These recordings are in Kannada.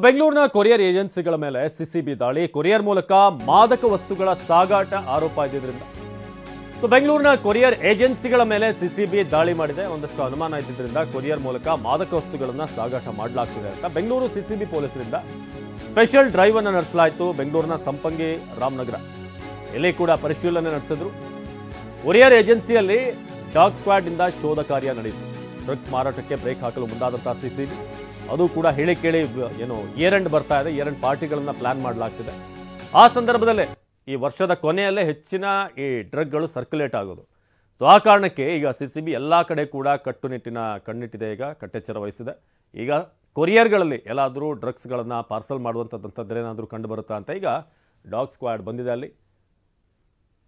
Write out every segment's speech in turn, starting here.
ಬೆಂಗಳೂರಿನ ಕೊರಿಯರ್ ಏಜೆನ್ಸಿಗಳ ಮೇಲೆ ಸಿಸಿಬಿ ದಾಳಿ, ಕೊರಿಯರ್ ಮೂಲಕ ಮಾದಕ ವಸ್ತುಗಳ ಸಾಗಾಟ ಆರೋಪ ಇದ್ದಿದ್ರಿಂದ ಬೆಂಗಳೂರಿನ ಕೊರಿಯರ್ ಏಜೆನ್ಸಿಗಳ ಮೇಲೆ ಸಿಸಿಬಿ ದಾಳಿ ಮಾಡಿದೆ. ಒಂದಷ್ಟು ಅನುಮಾನ ಇದ್ದಿದ್ರಿಂದ ಕೊರಿಯರ್ ಮೂಲಕ ಮಾದಕ ವಸ್ತುಗಳನ್ನು ಸಾಗಾಟ ಮಾಡಲಾಗ್ತಿದೆ ಅಂತ ಬೆಂಗಳೂರು ಸಿಸಿಬಿ ಪೊಲೀಸರಿಂದ ಸ್ಪೆಷಲ್ ಡ್ರೈವ್ ಅನ್ನು ನಡೆಸಲಾಯಿತು. ಬೆಂಗಳೂರಿನ ಸಂಪಂಗಿ ರಾಮನಗರ ಇಲ್ಲಿ ಕೂಡ ಪರಿಶೀಲನೆ ನಡೆಸಿದ್ರು. ಕೊರಿಯರ್ ಏಜೆನ್ಸಿಯಲ್ಲಿ ಡಾಗ್ ಸ್ಕ್ವಾಡ್ ಇಂದ ಶೋಧ ಕಾರ್ಯ ನಡೆಯಿತು. ಡ್ರಗ್ಸ್ ಮಾರಾಟಕ್ಕೆ ಬ್ರೇಕ್ ಹಾಕಲು ಮುಂದಾದಂತಹ ಸಿಸಿಬಿ ಅದು ಕೂಡ ಹೇಳಿ ಕೇಳಿ ಏನು ಇಯರ್ ಎಂಡ್ ಬರ್ತಾ ಇದೆ, ಇಯರ್ ಎಂಡ್ ಪಾರ್ಟಿಗಳನ್ನ ಪ್ಲಾನ್ ಮಾಡಲಾಗ್ತಿದೆ. ಆ ಸಂದರ್ಭದಲ್ಲೇ ಈ ವರ್ಷದ ಕೊನೆಯಲ್ಲೇ ಹೆಚ್ಚಿನ ಈ ಡ್ರಗ್ಗಳು ಸರ್ಕ್ಯುಲೇಟ್ ಆಗೋದು. ಸೊ ಆ ಕಾರಣಕ್ಕೆ ಈಗ ಸಿಸಿಬಿ ಎಲ್ಲ ಕಡೆ ಕೂಡ ಕಣ್ಣಿಟ್ಟಿದೆ, ಈಗ ಕಟ್ಟೆಚ್ಚರ ವಹಿಸಿದೆ. ಈಗ ಕೊರಿಯರ್ಗಳಲ್ಲಿ ಎಲ್ಲಾದರೂ ಡ್ರಗ್ಸ್ಗಳನ್ನು ಪಾರ್ಸಲ್ ಮಾಡುವಂಥದ್ದೇನಾದರೂ ಕಂಡು ಬರುತ್ತಾ ಅಂತ ಈಗ ಡಾಗ್ ಸ್ಕ್ವಾಡ್ ಬಂದಿದೆ ಅಲ್ಲಿ.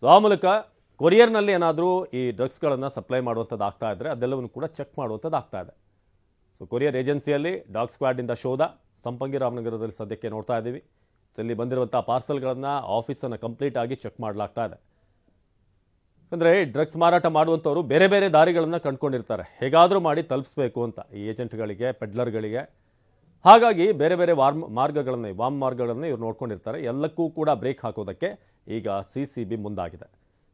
ಸೊ ಆ ಮೂಲಕ ಕೊರಿಯರ್ನಲ್ಲಿ ಏನಾದರೂ ಈ ಡ್ರಗ್ಸ್ಗಳನ್ನು ಸಪ್ಲೈ ಮಾಡುವಂಥದ್ದು ಆಗ್ತಾ ಇದ್ದರೆ ಅದೆಲ್ಲವನ್ನು ಕೂಡ ಚೆಕ್ ಮಾಡುವಂಥದ್ದು ಆಗ್ತಾ ಇದೆ. ಸೊ ಕೊರಿಯರ್ ಏಜೆನ್ಸಿಯಲ್ಲಿ ಡಾಗ್ ಸ್ಕ್ವಾಡಿಂದ ಶೋಧ ಸಂಪಂಗಿ ರಾಮನಗರದಲ್ಲಿ ಸದ್ಯಕ್ಕೆ ನೋಡ್ತಾ ಇದ್ದೀವಿ. ಸೊ ಇಲ್ಲಿ ಬಂದಿರುವಂಥ ಪಾರ್ಸಲ್ಗಳನ್ನು ಆಫೀಸನ್ನು ಕಂಪ್ಲೀಟ್ ಆಗಿ ಚೆಕ್ ಮಾಡಲಾಗ್ತಾ ಇದೆ. ಅಂದರೆ ಡ್ರಗ್ಸ್ ಮಾರಾಟ ಮಾಡುವಂಥವ್ರು ಬೇರೆ ಬೇರೆ ದಾರಿಗಳನ್ನು ಕಂಡುಕೊಂಡಿರ್ತಾರೆ, ಹೇಗಾದರೂ ಮಾಡಿ ತಲುಪಿಸ್ಬೇಕು ಅಂತ ಈ ಏಜೆಂಟ್ಗಳಿಗೆ, ಪೆಡ್ಲರ್ಗಳಿಗೆ. ಹಾಗಾಗಿ ಬೇರೆ ಬೇರೆ ವಾಮ್ ಮಾರ್ಗಗಳನ್ನು ಇವ್ರು ನೋಡ್ಕೊಂಡಿರ್ತಾರೆ. ಎಲ್ಲಕ್ಕೂ ಕೂಡ ಬ್ರೇಕ್ ಹಾಕೋದಕ್ಕೆ ಈಗ ಸಿಸಿಬಿ ಮುಂದಾಗಿದೆ.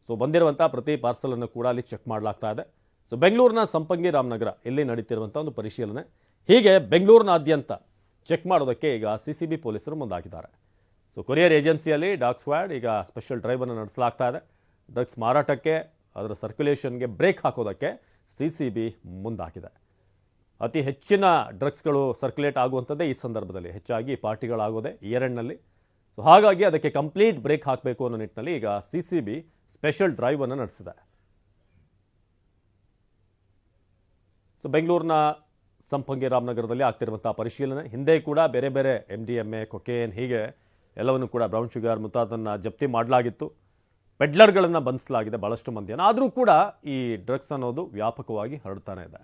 ಸೊ ಬಂದಿರುವಂಥ ಪ್ರತಿ ಪಾರ್ಸಲನ್ನು ಕೂಡ ಅಲ್ಲಿ ಚೆಕ್ ಮಾಡಲಾಗ್ತಾ ಇದೆ. ಸೊ ಬೆಂಗಳೂರಿನ ಸಂಪಂಗಿ ರಾಮನಗರ ಇಲ್ಲಿ ನಡೀತಿರುವಂಥ ಒಂದು ಪರಿಶೀಲನೆ, ಹೀಗೆ ಬೆಂಗಳೂರಿನಾದ್ಯಂತ ಚೆಕ್ ಮಾಡೋದಕ್ಕೆ ಈಗ ಸಿಸಿಬಿ ಪೊಲೀಸರು ಮುಂದಾಗಿದ್ದಾರೆ. ಸೊ ಕೊರಿಯರ್ ಏಜೆನ್ಸಿಯಲ್ಲಿ ಡಾಗ್ ಸ್ಕ್ವಾಡ್ ಈಗ ಸ್ಪೆಷಲ್ ಡ್ರೈವನ್ನು ನಡೆಸಲಾಗ್ತಾ ಇದೆ. ಡ್ರಗ್ಸ್ ಮಾರಾಟಕ್ಕೆ, ಅದರ ಸರ್ಕ್ಯುಲೇಷನ್ಗೆ ಬ್ರೇಕ್ ಹಾಕೋದಕ್ಕೆ ಸಿಸಿಬಿ ಮುಂದಾಗಿದೆ. ಅತಿ ಹೆಚ್ಚಿನ ಡ್ರಗ್ಸ್ಗಳು ಸರ್ಕ್ಯುಲೇಟ್ ಆಗುವಂಥದ್ದೇ ಈ ಸಂದರ್ಭದಲ್ಲಿ, ಹೆಚ್ಚಾಗಿ ಪಾರ್ಟಿಗಳಾಗೋದೆ ಇಯರ್ ಎಂಡ್ನಲ್ಲಿ. ಸೊ ಹಾಗಾಗಿ ಅದಕ್ಕೆ ಕಂಪ್ಲೀಟ್ ಬ್ರೇಕ್ ಹಾಕಬೇಕು ಅನ್ನೋ ನಿಟ್ಟಿನಲ್ಲಿ ಈಗ ಸಿಸಿಬಿ ಸ್ಪೆಷಲ್ ಡ್ರೈವನ್ನು ನಡೆಸಿದೆ. ಸೊ ಬೆಂಗಳೂರಿನ ಸಂಪಂಗಿ ರಾಮನಗರದಲ್ಲಿ ಆಗ್ತಿರುವಂಥ ಪರಿಶೀಲನೆ, ಹಿಂದೆ ಕೂಡ ಬೇರೆ ಬೇರೆ MDMA, ಕೊಕೇನ್, ಹೀಗೆ ಎಲ್ಲವನ್ನು ಕೂಡ ಬ್ರೌನ್ ಶುಗರ್ ಮುಂತಾದನ್ನು ಜಪ್ತಿ ಮಾಡಲಾಗಿತ್ತು. ಪೆಡ್ಲರ್ಗಳನ್ನು ಬಂಧಿಸಲಾಗಿದೆ ಭಾಳಷ್ಟು ಮಂದಿಯನ್ನು. ಆದರೂ ಕೂಡ ಈ ಡ್ರಗ್ಸ್ ಅನ್ನೋದು ವ್ಯಾಪಕವಾಗಿ ಹರಡ್ತಾನೆ ಇದೆ.